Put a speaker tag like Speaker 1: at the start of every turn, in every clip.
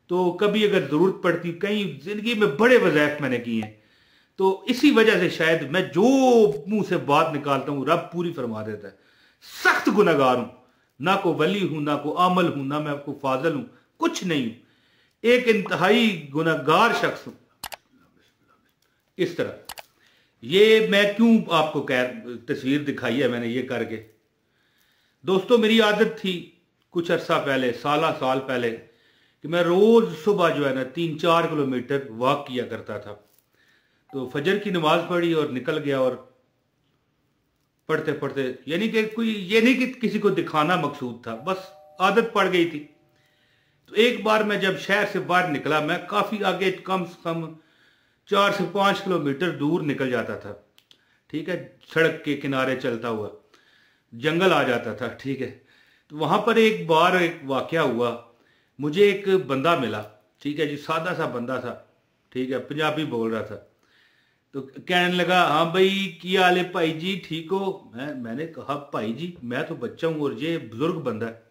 Speaker 1: तो कभी अगर ज़रूरत पड़ती, कई ज़िंदगी में बड़े वज़ाइफ मैंने किए हैं, तो इसी वजह से शायद मैं जो मुंह से बात निकालता हूँ रब पूरी फरमा देता है। सख्त गुनहगार हूँ, ना को वली हूँ, ना को आमल हूँ, ना मैं आपको फाजल हूँ, कुछ नहीं हूँ, एक इंतहाई गुनहगार शख्स हूँ। इस तरह ये मैं क्यों आपको तस्वीर दिखाई है मैंने ये करके। दोस्तों मेरी आदत थी कुछ अरसा पहले, साल पहले, कि मैं रोज सुबह जो है ना 3-4 किलोमीटर वॉक किया करता था। तो फजर की नमाज पढ़ी और निकल गया, और पढ़ते पढ़ते, यानी कि कोई ये नहीं कि किसी को दिखाना मकसूद था, बस आदत पड़ गई थी। तो एक बार मैं जब शहर से बाहर निकला, मैं काफी आगे, कम से कम 4 से 5 किलोमीटर दूर निकल जाता था, ठीक है, सड़क के किनारे चलता हुआ, जंगल आ जाता था, ठीक है। तो वहां पर एक बार एक वाकया हुआ, मुझे एक बंदा मिला, ठीक है जी, सादा सा बंदा था, ठीक है, पंजाबी बोल रहा था। तो कहने लगा, हाँ भाई की हाल है भाई जी, ठीक हो? मैंने कहा भाई जी मैं तो बच्चा हूँ और ये बुजुर्ग बंदा है।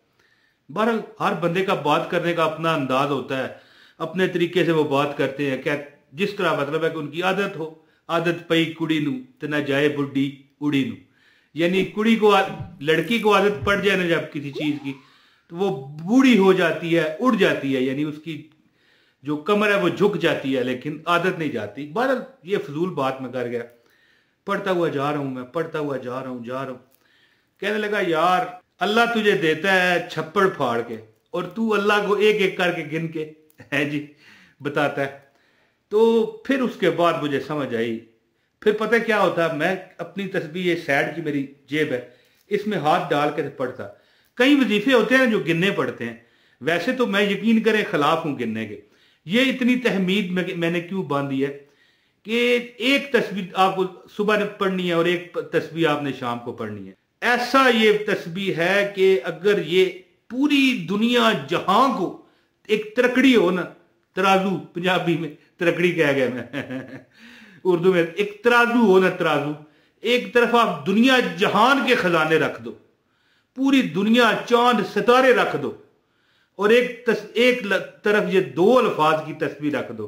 Speaker 1: बहरहाल हर बंदे का बात करने का अपना अंदाज होता है, अपने तरीके से वो बात करते हैं, क्या जिस तरह, मतलब है कि उनकी आदत हो, आदत पई कुड़ी नू ते ना जाए बुढ़ी उड़ी नू, यानी कुड़ी को, लड़की को आदत पड़ जाए ना जब किसी चीज की, तो वो बूढ़ी हो जाती है, उड़ जाती है, यानी उसकी जो कमर है वो झुक जाती है, लेकिन आदत नहीं जाती। बहरहाल ये फजूल बात मैं कर गया, पढ़ता हुआ जा रहा हूं, मैं पढ़ता हुआ जा रहा हूं। कहने लगा, यार अल्लाह तुझे देता है छप्पड़ फाड़ के, और तू अल्लाह को एक एक करके गिन के है जी बताता है। तो फिर उसके बाद मुझे समझ आई, फिर पता क्या होता, मैं अपनी तस्बीह, ये सैड की मेरी जेब है, इसमें हाथ डाल के पढ़ता। कई वजीफे होते हैं जो गिनने पड़ते हैं, वैसे तो मैं यकीन करें खिलाफ हूं गिनने के। ये इतनी तहमीद मैंने क्यों बांधी है कि एक तस्बीह आपको सुबह पढ़नी है और एक तस्बीह आपने शाम को पढ़नी है। ऐसा ये तस्बीह है कि अगर ये पूरी दुनिया जहां को एक तरकड़ी हो ना, तराजू, पंजाबी में तरकड़ी कह गया मैं उर्दू में एक तराजू हो ना, तराजू, एक तरफ आप दुनिया जहान के खजाने रख दो, पूरी दुनिया चांद सितारे रख दो, और एक तरफ ये 2 अल्फाज की तस्बीह रख दो,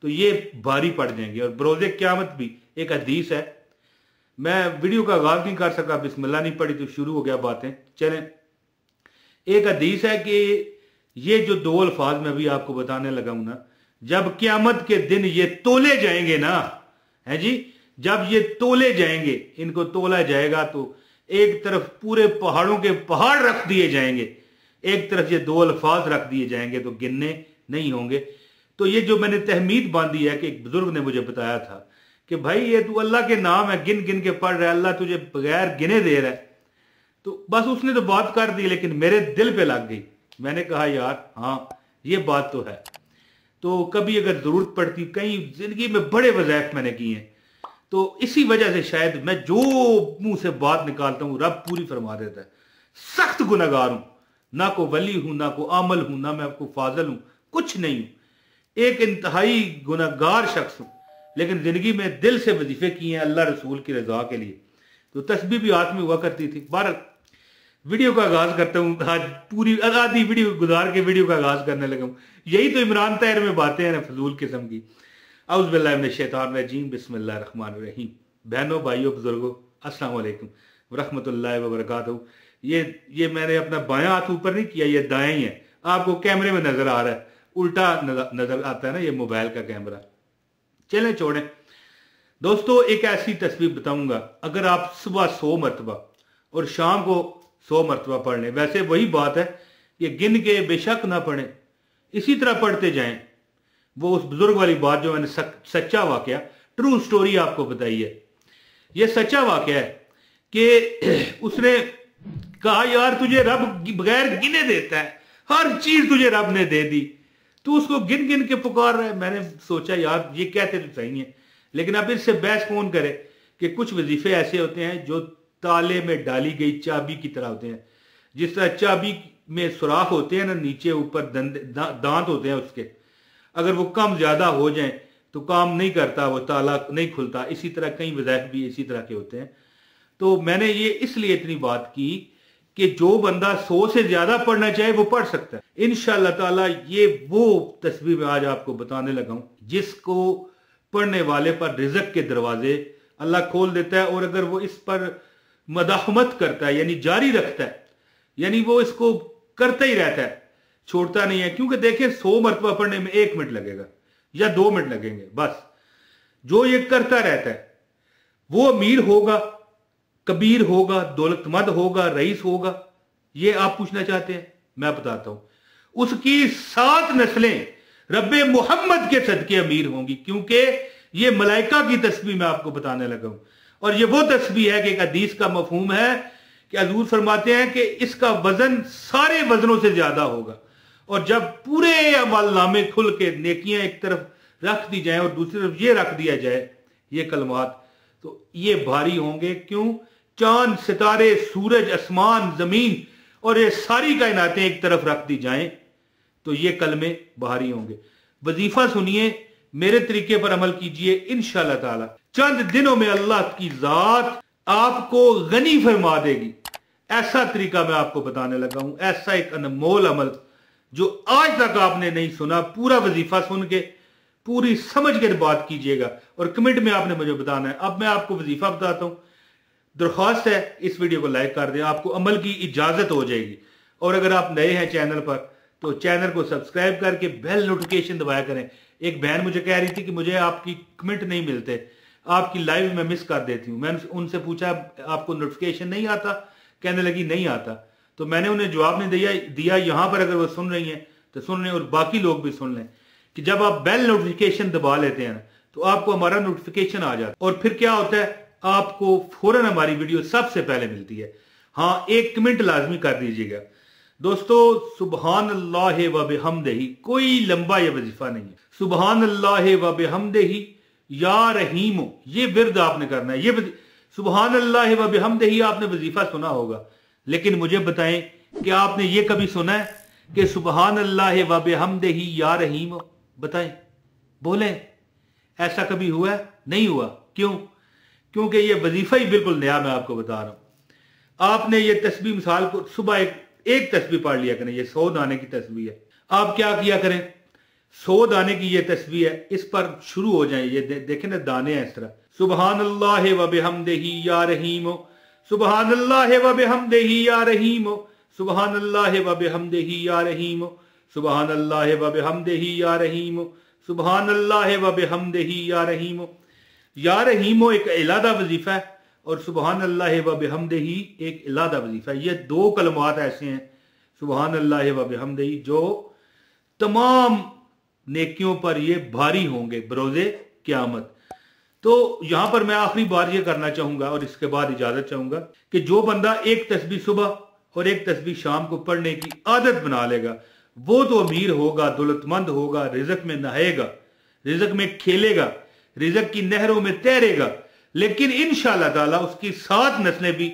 Speaker 1: तो ये भारी पड़ जाएंगे। और बरोज़े क़यामत भी एक हदीस है, मैं वीडियो का आगाज नहीं कर सका, बिस्मिल्लाह नहीं पड़ी तो शुरू हो गया बातें। चलें, एक हदीस है कि ये जो 2 अल्फाज मैं भी आपको बताने लगा हूं ना, जब क़यामत के दिन ये तोले जाएंगे ना, है जी, जब ये तोले जाएंगे, इनको तोला जाएगा, तो एक तरफ पूरे पहाड़ों के पहाड़ रख दिए जाएंगे, एक तरफ ये 2 अल्फाज रख दिए जाएंगे, तो गिनने नहीं होंगे। तो ये जो मैंने तहमीद बांधी है कि एक बुजुर्ग ने मुझे बताया था कि भाई ये तू अल्लाह के नाम है, गिन गिन के पढ़ रहा है, अल्लाह तुझे बगैर गिने दे रहा है। तो बस उसने तो बात कर दी, लेकिन मेरे दिल पे लग गई। मैंने कहा यार हाँ ये बात तो है। तो कभी अगर जरूरत पड़ती, कई जिंदगी में बड़े वज़ाइफ मैंने किए हैं, तो इसी वजह से शायद मैं जो मुंह से बात निकालता हूँ रब पूरी फरमा देता है। सख्त गुनहगार हूं, ना को वली हूं, ना को आमल हूं, ना मैं आपको फाजल हूं, कुछ नहीं हूं, एक इंतहाई गुनहगार शख्स हूं, लेकिन जिंदगी में दिल से वजीफे किए हैं अल्लाह रसूल की रजा के लिए। तो तस्बीह भी हाथ में हुआ करती थी। बहरहाल वीडियो का आगाज करता हूँ, आज पूरी आधी वीडियो गुजार के वीडियो का आगाज करने लगा हूँ। यही तो इमरान ताहिर में बातें हैं ना फजूल किस्म की। औज़ु बिल्लाहि मिनश शैतानिर रजीम, बिस्मिल्लाहिर रहमानिर रहीम। बहनों भाइयों बुजुर्गों, अस्सलाम वालेकुम रहमतुल्लाहि व बरकातहू। ये मैंने अपना बायां हाथ ऊपर नहीं किया, ये दायां ही है, आपको कैमरे में नजर आ रहा है, उल्टा नजर आता है ना ये मोबाइल का कैमरा। चलें छोड़ें दोस्तों, एक ऐसी तस्वीर बताऊंगा, अगर आप सुबह 100 मरतबा और शाम को 100 मरतबा पढ़ लें, वैसे वही बात है कि गिन के बेशक ना पढ़ें, इसी तरह पढ़ते जाएं। वो उस बुजुर्ग वाली बात जो मैंने सच्चा वाकया, ट्रू स्टोरी आपको बताई है, ये सच्चा वाकया है कि उसने कहा यार तुझे रब बगैर गिने देता है, हर चीज तुझे रब ने दे दी, तू उसको गिन गिन के पुकार रहा है। मैंने सोचा यार ये कहते तो सही है, लेकिन अब इससे बहस कौन करे कि कुछ वजीफे ऐसे होते हैं जो ताले में डाली गई चाबी की तरह होते हैं। जिस तरह चाबी में सुराख होते हैं ना, नीचे ऊपर दांत होते हैं उसके, अगर वो कम ज्यादा हो जाए तो काम नहीं करता, वो ताला नहीं खुलता। इसी तरह कई वज़ाइफ भी इसी तरह के होते हैं। तो मैंने ये इसलिए इतनी बात की कि जो बंदा 100 से ज्यादा पढ़ना चाहे वो पढ़ सकता है इंशाअल्लाह ताला। ये वो तस्बीह मैं आज आपको बताने लगा हूं जिसको पढ़ने वाले पर रिज़्क के दरवाजे अल्लाह खोल देता है। और अगर वो इस पर मदाहमत करता है यानी जारी रखता है, यानी वो इसको करता ही रहता है, छोड़ता नहीं है। क्योंकि देखिए 100 मरतबा पढ़ने में 1 मिनट लगेगा या 2 मिनट लगेंगे बस। जो ये करता रहता है वो अमीर होगा, कबीर होगा, दौलतमंद होगा, रईस होगा। ये आप पूछना चाहते हैं, मैं बताता हूं। उसकी 7 नस्लें रब्बे मोहम्मद के सदके अमीर होंगी, क्योंकि ये मलाइका की तस्बीह मैं आपको बताने लगा हूं। और ये वो तस्बीह है कि एक हदीस का मफहूम है कि हजूर फरमाते हैं कि इसका वजन सारे वजनों से ज्यादा होगा। और जब पूरे अमल नामे खुल के नेकियां एक तरफ रख दी जाए और दूसरी तरफ ये रख दिया जाए ये कलमात, तो ये भारी होंगे। क्यों? चांद, सितारे, सूरज, आसमान, जमीन और ये सारी कायनातें एक तरफ रख दी जाएं तो ये कलमे भारी होंगे। वजीफा सुनिए, मेरे तरीके पर अमल कीजिए, इंशाअल्लाह ताला चंद दिनों में अल्लाह की जात आपको गनी फरमा देगी। ऐसा तरीका मैं आपको बताने लगा हूं, ऐसा एक अनमोल अमल जो आज तक आपने नहीं सुना। पूरा वजीफा सुन के पूरी समझ के बात कीजिएगा और कमेंट में आपने मुझे बताना है। अब मैं आपको वजीफा बताता हूं। दरख्वास्त है इस वीडियो को लाइक कर दें, आपको अमल की इजाजत हो जाएगी। और अगर आप नए हैं चैनल पर तो चैनल को सब्सक्राइब करके बेल नोटिफिकेशन दबाया करें। एक बहन मुझे कह रही थी कि मुझे आपकी कमेंट नहीं मिलते, आपकी लाइव में मिस कर देती हूं। मैंने उनसे पूछा आपको नोटिफिकेशन नहीं आता? कहने लगी नहीं आता। तो मैंने उन्हें जवाब नहीं दिया। यहां पर अगर वो सुन रही हैं तो सुन लें और बाकी लोग भी सुन लें कि जब आप बेल नोटिफिकेशन दबा लेते हैं तो आपको हमारा नोटिफिकेशन आ जाता है और फिर क्या होता है, आपको फौरन हमारी वीडियो सबसे पहले मिलती है। हाँ, एक कमेंट लाजमी कर दीजिएगा दोस्तों। सुबहान अल्लाह व बिहम्दिही, कोई लंबा ये वजीफा नहीं है। सुबहान अल्लाह व बिहम्दिही या रहीम, ये विर्द आपने करना है। ये सुबहान अल्लाह व बिहम्दिही आपने वजीफा सुना होगा, लेकिन मुझे बताएं कि आपने ये कभी सुना है कि सुबहान अल्लाह व बिहम्दिही या रहीम? बताएं, बोले, ऐसा कभी हुआ है? नहीं हुआ। क्यों? क्योंकि ये वजीफा ही बिल्कुल नया मैं आपको बता रहा हूं। आपने ये तस्बीह मिसाल को सुबह एक तस्बीह पढ़ लिया करें, ये 100 दाने की तस्बीह है। आप क्या किया करें, 100 दाने की ये तस्बीह है, इस पर शुरू हो जाए। ये देखें ना, दाने हैं इस तरह। सुबहान अल्लाह व बिहम्दिही या रहीम, सुबहान अल्लाह व बिहम्दिही या रहीम, सुबहान अल्लाह व बिहम्दिही या रहीम, सुबहान अल्लाह व बिहम्दिही या रहीम, सुबहान अल्लाह व बिहम्दिही या रहीम। या रहीम एक इलादा वजीफा है और सुबहान अल्लाह व बिहम्दिही एक इलादा वजीफा है। ये 2 कलमात ऐसे हैं, सुबहान अल्लाह व बिहम्दिही, जो तमाम नेकियों पर ये भारी होंगे बरोज़े क़यामत। तो यहां पर मैं आखिरी बार ये करना चाहूंगा और इसके बाद इजाजत चाहूंगा कि जो बंदा एक तस्बीह सुबह और एक तस्बीह शाम को पढ़ने की आदत बना लेगा वो तो अमीर होगा, दौलतमंद होगा, रिज़्क में नहाएगा, रिज़्क में खेलेगा, रिज़्क की नहरों में तैरेगा। लेकिन इंशाअल्लाह ताला उसकी 7 नस्लें भी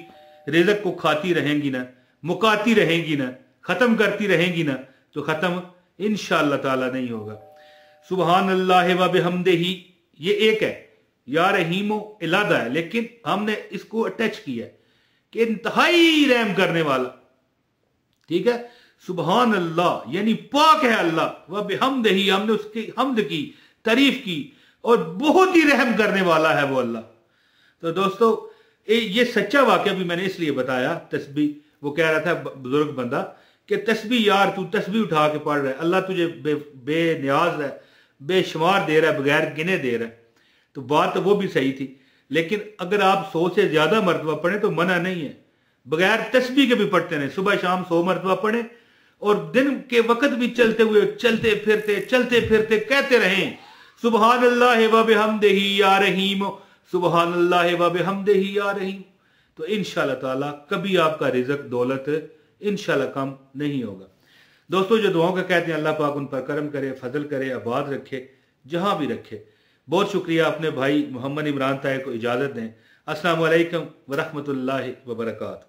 Speaker 1: रिज़्क को खाती रहेंगी ना, मुकाती रहेंगी ना, खत्म करती रहेंगी ना, तो खत्म इंशाअल्लाह ताला नहीं होगा। सुबहान अल्लाह व बिहम्दिही ये एक है, या रहीमो इलादा है, लेकिन हमने इसको अटैच किया है कि इंतहाई रहम करने वाला। ठीक है, सुबहान अल्लाह यानी पाक है अल्लाह, व बिहम्दिही हमने उसकी हमद की, तारीफ की, और बहुत ही रहम करने वाला है वो अल्लाह। तो दोस्तों ये सच्चा वाकया भी मैंने इसलिए बताया। तस्बीह, वो कह रहा था बुजुर्ग बंदा कि तस्बीह यार तू तस्बीह उठा के पढ़ रहा है, अल्लाह तुझे बेनियाज है, बेशुमार दे रहा है, बगैर गिने दे रहा है। तो बात तो वो भी सही थी, लेकिन अगर आप 100 से ज्यादा मरतबा पढ़ें तो मना नहीं है, बगैर तस्बीह के भी पढ़ते रहें, सुबह शाम 100 मरतबा पढ़ें और दिन के वक्त भी चलते हुए चलते फिरते कहते रहें सुबहान अल्लाह व बिहम्दिही या रहीम, सुबहान अल्लाह व बिहम्दिही या रहीम। तो इंशाअल्लाह ताला कभी आपका रिज़्क दौलत इंशाअल्लाह कम नहीं होगा। दोस्तों जो दुआओं का कहते हैं अल्लाह पाक उन पर करम करे, फजल करे, आबाद रखे, जहां भी रखे। बहुत शुक्रिया। अपने भाई मोहम्मद इमरान ताहे को इजाजत दें। अस्सलामु अलैकुम व रहमतुल्लाहि व बरकातहू।